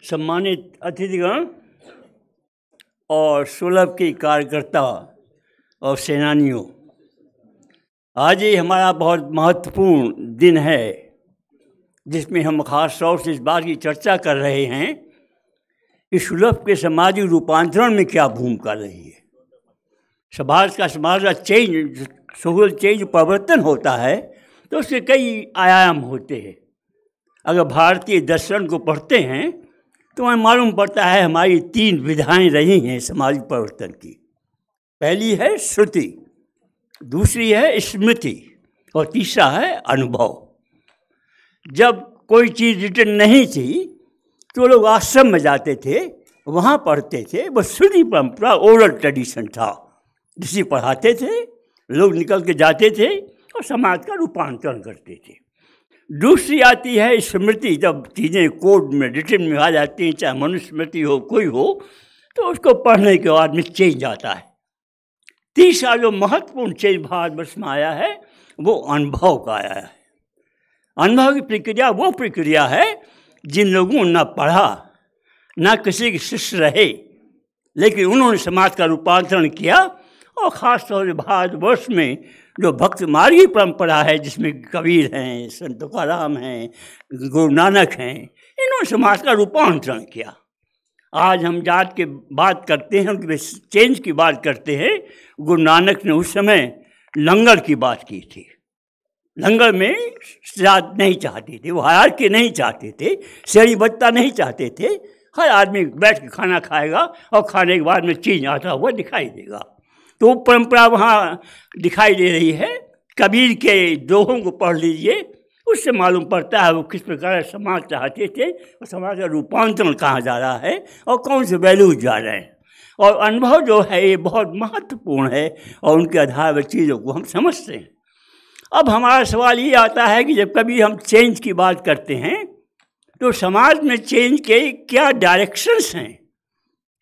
सम्मानित अतिथिगण और सुलभ के कार्यकर्ता और सेनानियों, आज ये हमारा बहुत महत्वपूर्ण दिन है जिसमें हम खास तौर से इस बात की चर्चा कर रहे हैं कि सुलभ के सामाजिक रूपांतरण में क्या भूमिका रही है। समाज का चेंज, सोशल चेंज परिवर्तन होता है तो उसके कई आयाम होते हैं। अगर भारतीय दर्शन को पढ़ते हैं तो हमें मालूम पड़ता है हमारी 3 विधाएं रही हैं सामाजिक परिवर्तन की। पहली है श्रुति, दूसरी है स्मृति और तीसरा है अनुभव। जब कोई चीज़ रिटर्न नहीं थी तो लोग आश्रम में जाते थे, वहाँ पढ़ते थे। वो श्रुति परंपरा, ओरल ट्रेडिशन था। ऋषि पढ़ाते थे, लोग निकल के जाते थे और समाज का रूपांतरण करते थे। दूसरी आती है स्मृति। जब चीज़ें कोड में रिटर्न में आ जाती हैं, चाहे मनुस्मृति हो कोई हो, तो उसको पढ़ने के बाद में चेंज आता है। तीसरा जो महत्वपूर्ण चेंज भारतवर्ष में आया है वो अनुभव का आया है। अनुभव की प्रक्रिया वो प्रक्रिया है जिन लोगों ने ना पढ़ा, ना किसी के शिष्य रहे, लेकिन उन्होंने समाज का रूपांतरण किया। और ख़ास तौर से भारतवर्ष में जो भक्त मार्गी परंपरा है, जिसमें कबीर हैं, संत तुकाराम हैं, गुरु नानक हैं, इन्होंने समाज का रूपांतरण किया। आज हम जात की बात करते हैं, उनकी चेंज की बात करते हैं। गुरु नानक ने उस समय लंगर की बात की थी। लंगर में जात नहीं चाहते थे, वो हायरार्की नहीं चाहते थे, श्रेणी बद्धता नहीं चाहते थे। हर आदमी बैठ के खाना खाएगा और खाने के बाद में चेंज आता हुआ दिखाई देगा। तो परंपरा वहाँ दिखाई दे रही है। कबीर के दोहों को पढ़ लीजिए, उससे मालूम पड़ता है वो किस प्रकार समाज चाहते थे और समाज का रूपांतरण कहाँ जा रहा है और कौन से वैल्यूज जा रहे हैं। और अनुभव जो है ये बहुत महत्वपूर्ण है और उनके आधार पर चीज़ों को हम समझते हैं। अब हमारा सवाल ये आता है कि जब कभी हम चेंज की बात करते हैं तो समाज में चेंज के क्या डायरेक्शंस हैं,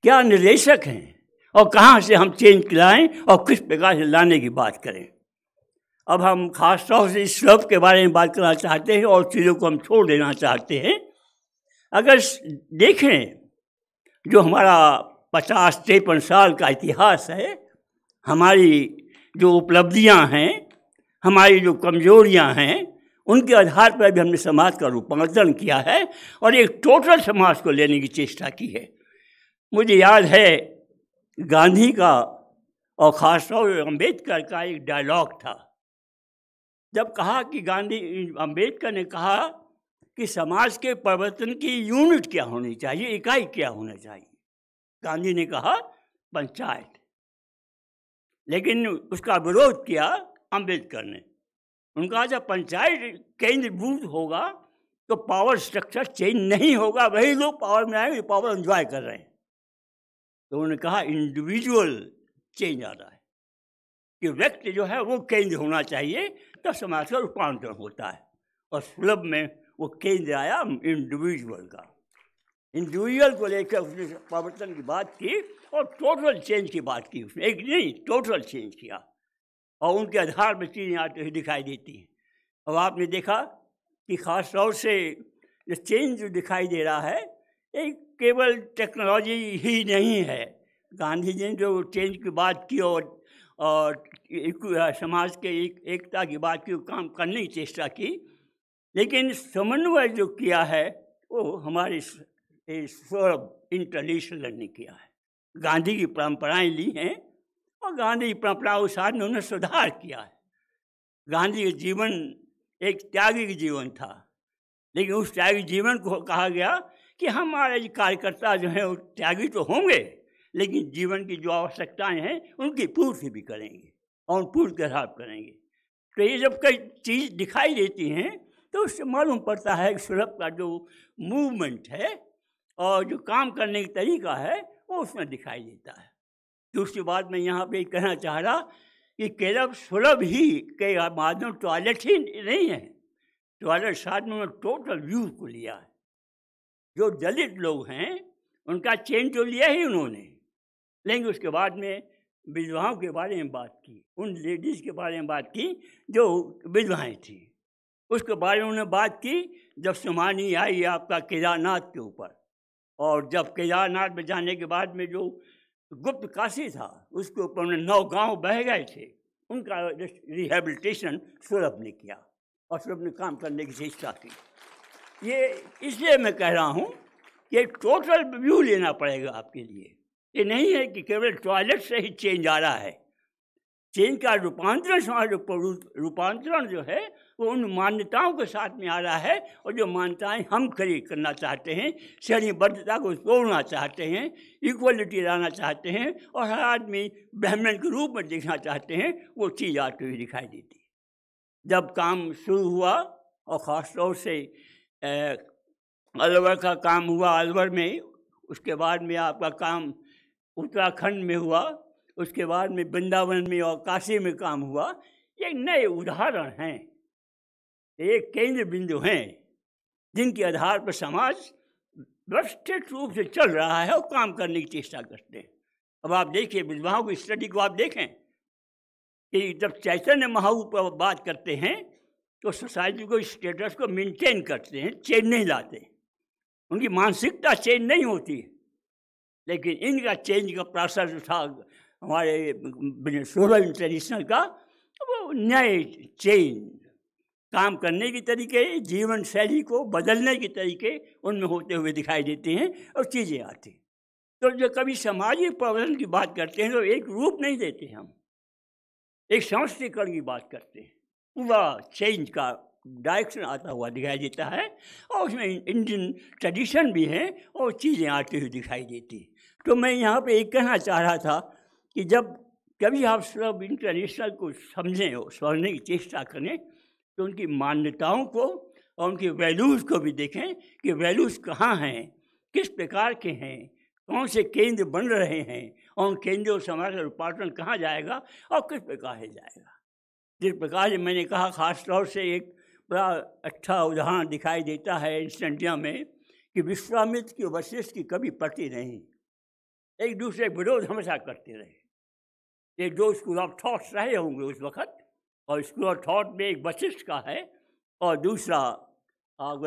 क्या निर्देशक हैं और कहाँ से हम चेंज लाएं और किस प्रकार से लाने की बात करें। अब हम खास तौर से इस सब के बारे में बात करना चाहते हैं और चीज़ों को हम छोड़ देना चाहते हैं। अगर देखें जो हमारा 50-53 साल का इतिहास है, हमारी जो उपलब्धियां हैं, हमारी जो कमजोरियां हैं, उनके आधार पर भी हमने समाज का रूपांतरण किया है और एक टोटल समाज को लेने की चेष्टा की है। मुझे याद है गांधी का और ख़ास तौर पर अम्बेडकर का एक डायलॉग था। जब कहा कि अम्बेडकर ने कहा कि समाज के परिवर्तन की यूनिट क्या होनी चाहिए, इकाई क्या होना चाहिए। गांधी ने कहा पंचायत, लेकिन उसका विरोध किया अम्बेडकर ने। उनका जब पंचायत केंद्रीभूत होगा तो पावर स्ट्रक्चर चेंज नहीं होगा, वही लोग पावर में आएंगे जो पावर एंजॉय कर रहे हैं। तो उन्होंने कहा इंडिविजुअल चेंज आ रहा है कि व्यक्ति जो है वो केंद्र होना चाहिए, तब तो समाज का रूपांतरण होता है। और सुलभ में वो केंद्र आया इंडिविजुअल का। इंडिविजुअल को लेकर उसने परिवर्तन की बात की और टोटल चेंज की बात की। उसने एक नहीं, टोटल चेंज किया और उनके आधार पर चीज़ें आते हुए दिखाई देती हैं। अब आपने देखा कि ख़ास तौर से जो चेंज जो दिखाई दे रहा है एक केवल टेक्नोलॉजी ही नहीं है। गांधी जी ने जो चेंज की बात की और समाज के एकता की बात की, काम करने की चेष्टा की, लेकिन समन्वय जो किया है वो हमारे सौरभ इंटरनेशनल ने किया है। गांधी की परंपराएं ली हैं और गांधी की परंपराओं के साथ उन्होंने सुधार किया है। गांधी का जीवन एक त्यागी जीवन था, लेकिन उस त्यागी जीवन को कहा गया कि हमारे कार्यकर्ता जो हैं वो त्यागी तो होंगे, लेकिन जीवन की जो आवश्यकताएं हैं उनकी पूर्ति भी करेंगे और पूर्ति के साथ करेंगे। तो ये जब कई चीज़ दिखाई देती हैं तो उससे मालूम पड़ता है कि सुलभ का जो मूवमेंट है और जो काम करने का तरीका है वो उसमें दिखाई देता है। दूसरी बात मैं यहाँ पे कहना चाह रहा कि केवल सुलभ ही के माध्यम टॉयलेट ही नहीं है, टॉयलेट साथ में टोटल व्यू को लिया है। जो दलित लोग हैं उनका चेंज तो लिया ही उन्होंने, लेकिन उसके बाद में विधवाओं के बारे में बात की, उन लेडीज़ के बारे में बात की जो विधवाएं थी, उसके बारे में उन्होंने बात की। जब सुमानी आई आपका केदारनाथ के ऊपर, और जब केदारनाथ में जाने के बाद में जो गुप्त काशी था उसके ऊपर उन्हें 9 गांव बह गए थे, उनका रिहेबिलिटेशन सुलभ ने किया और सुलभ ने काम करने की चेष्टा की। ये इसलिए मैं कह रहा हूँ कि एक टोटल व्यू लेना पड़ेगा आपके लिए। ये नहीं है कि केवल टॉयलेट से ही चेंज आ रहा है। चेंज का रूपांतरण जो है वो उन मान्यताओं के साथ में आ रहा है, और जो मान्यताएं हम खरीद करना चाहते हैं, श्रेणीबद्धता को तोड़ना चाहते हैं, इक्वलिटी लाना चाहते हैं और हर आदमी ब्राह्मण के रूप में देखना चाहते हैं, वो चीज़ आती हुई दिखाई देती है। जब काम शुरू हुआ और ख़ास तौर से अलवर का काम हुआ अलवर में, उसके बाद में आपका काम उत्तराखंड में हुआ, उसके बाद में वृंदावन में और काशी में काम हुआ। ये नए उदाहरण हैं, एक केंद्र बिंदु हैं जिनके आधार पर समाज व्यवस्थित रूप से चल रहा है और काम करने की चेष्टा करते हैं। अब आप देखिए विधवाओं की स्टडी को, आप देखें कि जब चैतन्य महाप्रभु पर बात करते हैं तो सोसाइटी को, स्टेटस को मेंटेन करते हैं, चेंज नहीं लाते, उनकी मानसिकता चेंज नहीं होती। लेकिन इनका चेंज का प्रोसेस था हमारे सोलर इंटरनेशनल का, वो नए चेंज, काम करने के तरीके, जीवन शैली को बदलने के तरीके उनमें होते हुए दिखाई देते हैं और चीज़ें आती। तो जब कभी सामाजिक परिवर्तन की बात करते हैं तो एक रूप नहीं देते, हम एक समष्टीकरण की बात करते हैं। पूरा चेंज का डायरेक्शन आता हुआ दिखाई देता है और उसमें इंडियन ट्रेडिशन भी है और चीज़ें आती हुई दिखाई देती। तो मैं यहाँ पे एक कहना चाह रहा था कि जब कभी आप सब इंटरनेशनल को समझें और समझने की चेष्टा करें तो उनकी मान्यताओं को और उनकी वैल्यूज़ को भी देखें कि वैल्यूज़ कहाँ हैं, किस प्रकार के हैं, कौन से केंद्र बन रहे हैं और उन केंद्रों से हमारा रूपांतरण कहाँ जाएगा और किस प्रकार से जाएगा। जिस प्रकार से मैंने कहा, ख़ास तौर से एक बड़ा अच्छा उदाहरण दिखाई देता है इंस्टेंटिया में कि विश्वामित्र की वशिष्ठ की कभी पड़ती नहीं, एक दूसरे विरोध हमेशा करते रहे। ये दो स्कूल ऑफ थॉट्स रहे होंगे उस वक्त, और स्कूल ऑफ थॉट में एक वशिष्ठ का है और दूसरा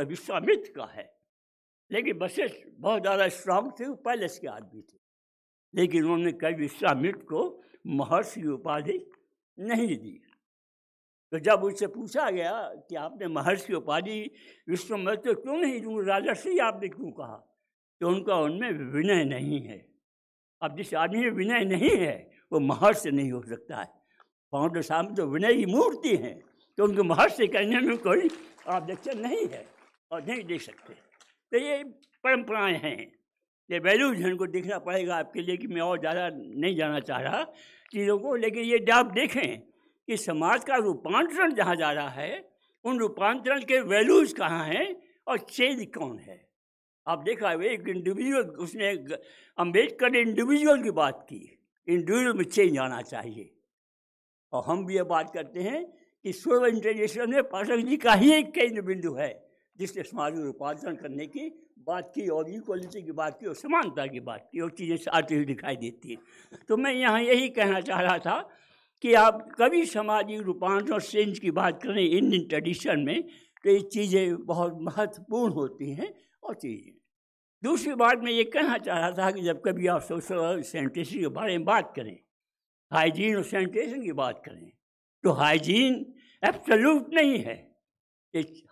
विश्वामित्र का है। लेकिन वशिष्ठ बहुत ज़्यादा स्ट्रांग थे, वो पैलेस के आदमी थे, लेकिन उन्होंने कभी विश्वामित्र को महर्षि की उपाधि नहीं दी। तो जब उससे पूछा गया कि आपने महर्षि की उपाधि विश्वामित्र को क्यों नहीं दूँ, राजर्षि आपने क्यों कहा, तो उनका उनमें विनय नहीं है। अब जिस आदमी में विनय नहीं है वो महर्षि नहीं हो सकता है। फाउंडर साहब तो विनय की मूर्ति हैं, तो उनको महर्षि करने में कोई ऑब्जेक्शन नहीं है और नहीं देख सकते। तो ये परंपराएं हैं, ये वैल्यूज हैं, उनको देखना पड़ेगा आपके लिए कि मैं और ज़्यादा नहीं जाना चाह रहा चीज़ों को। लेकिन ये आप देखें कि समाज का रूपांतरण जहाँ जा रहा है, उन रूपांतरण के वैल्यूज़ कहाँ हैं और चेंज कौन है। आप देखा है एक इंडिविजुअल, उसने अम्बेडकर ने इंडिविजुअल की बात की, इंडिविजुअल में चेंज आना चाहिए। और हम भी ये बात करते हैं कि सोलर इंटरनेशनल में पाठक जी का ही एक केंद्र बिंदु है जिसने समाज में रूपांतरण करने की बात की और इक्वलिटी की बात की और समानता की बात की और चीज़ें आती हुई दिखाई देती है। तो मैं यहाँ यही कहना चाह रहा था कि आप कभी सामाजिक रूपांतरण और चेंज की बात करें इंडियन ट्रेडिशन में तो ये चीज़ें बहुत महत्वपूर्ण होती हैं और चीज़ें। दूसरी बात मैं ये कहना चाह रहा था कि जब कभी आप सोशल और सैनिटेशन के बारे में बात करें, हाइजीन और सैनिटेशन की बात करें, तो हाइजीन एब्सोल्यूट नहीं है।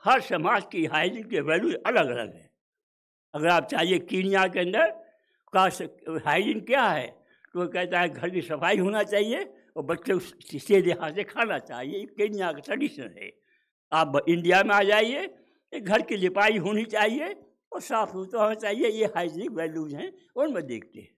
हर समाज की हाइजीन के वैल्यू अलग अलग है। अगर आप चाहिए कीनिया के अंदर का हाइजीन क्या है, तो वो कहता है घर की सफाई होना चाहिए और बच्चे सीधे हाथ से खाना चाहिए। कीनिया का ट्रेडिशन है। आप इंडिया में आ जाइए, घर की लिपाई होनी चाहिए और साफ सुथरा होना चाहिए। ये हाइजीनिक वैल्यूज हैं, उनमें देखते हैं।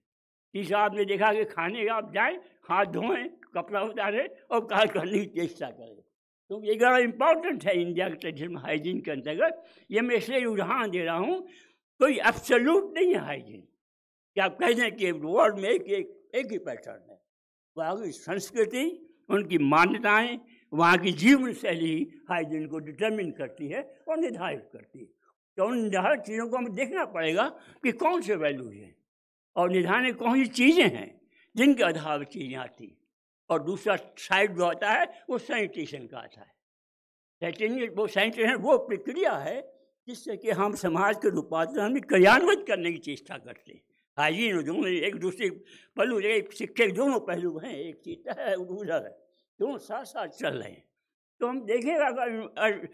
तीसरा आपने देखा कि खाने आप जाएँ, हाथ धोएं, कपड़ा उतारें और कार्य करने की चेष्टा करें। तो ये बड़ा इम्पॉर्टेंट है इंडिया के ट्रेडिशन में हाइजीन के अंतर्गत। ये मैं इसलिए उदाहरण दे रहा हूँ, कोई एब्सोल्यूट नहीं है हाइजीन कि आप कह दें कि वर्ल्ड में एक ही पैटर्न है। वहाँ की संस्कृति, उनकी मान्यताएं, वहाँ की जीवन शैली हाइजीन को डिटर्मिन करती है और निर्धारित करती है। तो उन निर्धारित चीज़ों को हमें देखना पड़ेगा कि कौन से वैल्यूज हैं और निर्धारित कौन सी चीज़ें हैं जिनके आधार पर चीज़ें आती। और दूसरा साइड जो आता है वो सैनिटेशन का आता है। सैनिटेशन वो प्रक्रिया है जिससे कि हम समाज के रूपांतरण में क्रियान्वित करने की चेष्टा करते हैं। हाइजीन दोनों एक दूसरे पहलू, एक सिक्के दोनों पहलू हैं, एक चीता है उधर है, दोनों साथ साथ चल रहे हैं। तो हम देखेगा अगर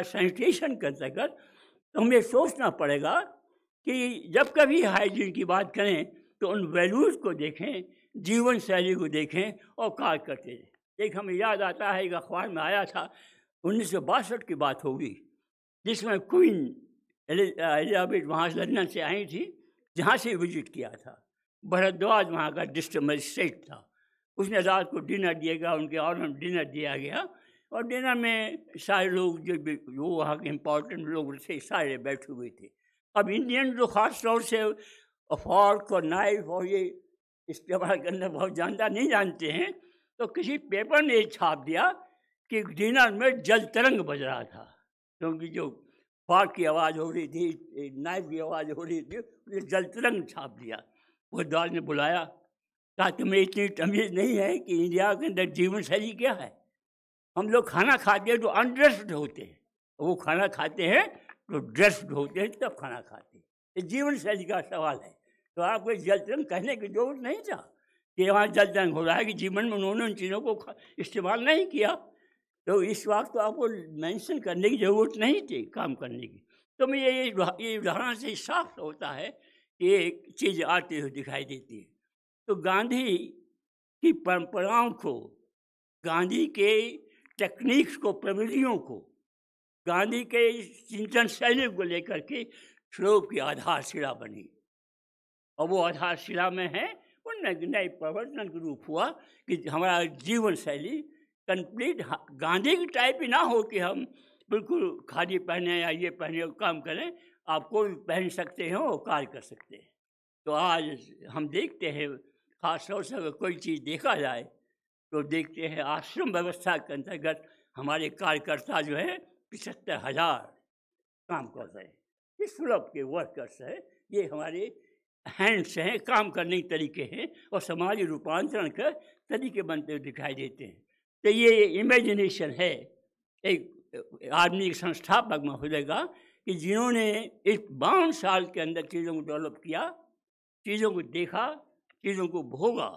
सैनिटेशन के अंतर्गत तो हमें सोचना पड़ेगा कि जब कभी हाइजीन की बात करें तो उन वैल्यूज़ को देखें, जीवन शैली को देखें और कार्य करते रहें। एक हमें याद आता है, एक अखबार में आया था 1962 की बात होगी, जिसमें क्वीन एलिजाबेथ वहाँ से लंदन से आई थी, जहाँ से विजिट किया था। भरद्वाज वहाँ का डिस्ट्रिक्ट मजिस्ट्रेट था। उसने रात को डिनर दिया गया, उनके ऑर्डर में डिनर दिया गया, और डिनर में सारे लोग जो वहाँ के इम्पोर्टेंट लोग थे सारे बैठे हुए थे। अब इंडियन जो ख़ास तौर से फॉर्क और नाइफ और ये इस्तेमाल करना बहुत जानता नहीं जानते हैं, तो किसी पेपर ने छाप दिया कि डिनर में जल तरंग बज रहा था, क्योंकि जो फॉर्क की आवाज़ हो रही थी, नाइफ की आवाज़ हो रही थी, उसने जल तरंग छाप दिया। वो दाल ने बुलाया, कहा तुम्हें इतनी तमीज़ नहीं है कि इंडिया के अंदर जीवन शैली क्या है। हम लोग खाना खाते हैं तो अनड्रेस्ड होते हैं, वो खाना खाते हैं तो ड्रेस्ड होते हैं, तब खाना खाते हैं। ये जीवन शैली का सवाल है। तो आपको जल तरंग कहने की जरूरत नहीं था कि वहाँ जल तरंग हो रहा है, कि जीवन में उन्होंने उन चीज़ों को इस्तेमाल नहीं किया, तो इस वक्त तो आपको मेंशन करने की ज़रूरत नहीं थी काम करने की। तो मैं ये उदाहरण से साफ होता है कि एक चीज़ आती हुई दिखाई देती है। तो गांधी की परंपराओं को, गांधी के टेक्निक्स को, प्रविधियों को, गांधी के चिंतन शैली को लेकर के श्लोक की आधारशिला बनी, और वो आधारशिला में है वो नए प्रवर्तन का रूप हुआ कि हमारा जीवन शैली कंप्लीट गांधी की टाइप ही ना हो कि हम बिल्कुल खादी पहने या ये पहने काम करें, आप कोई पहन सकते हैं और कार्य कर सकते हैं। तो आज हम देखते हैं, खास तौर से अगर कोई चीज़ देखा जाए तो देखते हैं आश्रम व्यवस्था के अंतर्गत हमारे कार्यकर्ता जो है 75,000 काम कर रहे हैं। ये सुलभ के वर्कर्स हैं, ये हमारे हैंड्स हैं, काम करने के तरीके हैं, और समाज रूपांतरण के तरीके बनते हुए दिखाई देते हैं। तो ये इमेजिनेशन है एक आदमी के संस्थापक महोदय का, कि जिन्होंने इस 52 साल के अंदर चीज़ों को डेवलप किया, चीज़ों को देखा, चीज़ों को भोगा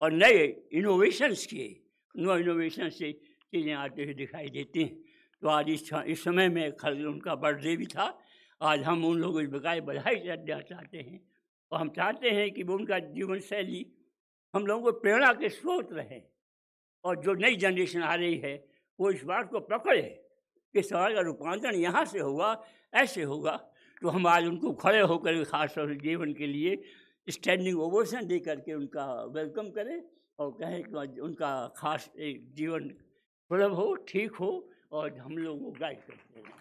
और नए इनोवेशंस किए। नो इनोवेशन से चीज़ें आते हुए दिखाई देती हैं। तो आज इस समय में उनका बर्थडे भी था। आज हम उन लोगों को बधाई देना चाहते हैं, और हम चाहते हैं कि वो उनका जीवन शैली हम लोगों को प्रेरणा के स्रोत रहे, और जो नई जनरेशन आ रही है वो इस बात को पकड़े कि समाज का रूपांतरण यहाँ से होगा, ऐसे होगा। तो हम आज उनको खड़े होकर खास तौर से जीवन के लिए स्टैंडिंग ओवेशन दे करके उनका वेलकम करें, और कहें कि उनका खास एक जीवन सुलभ हो, ठीक हो, और हम लोगों को गाइड करते हैं।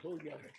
हो गया है।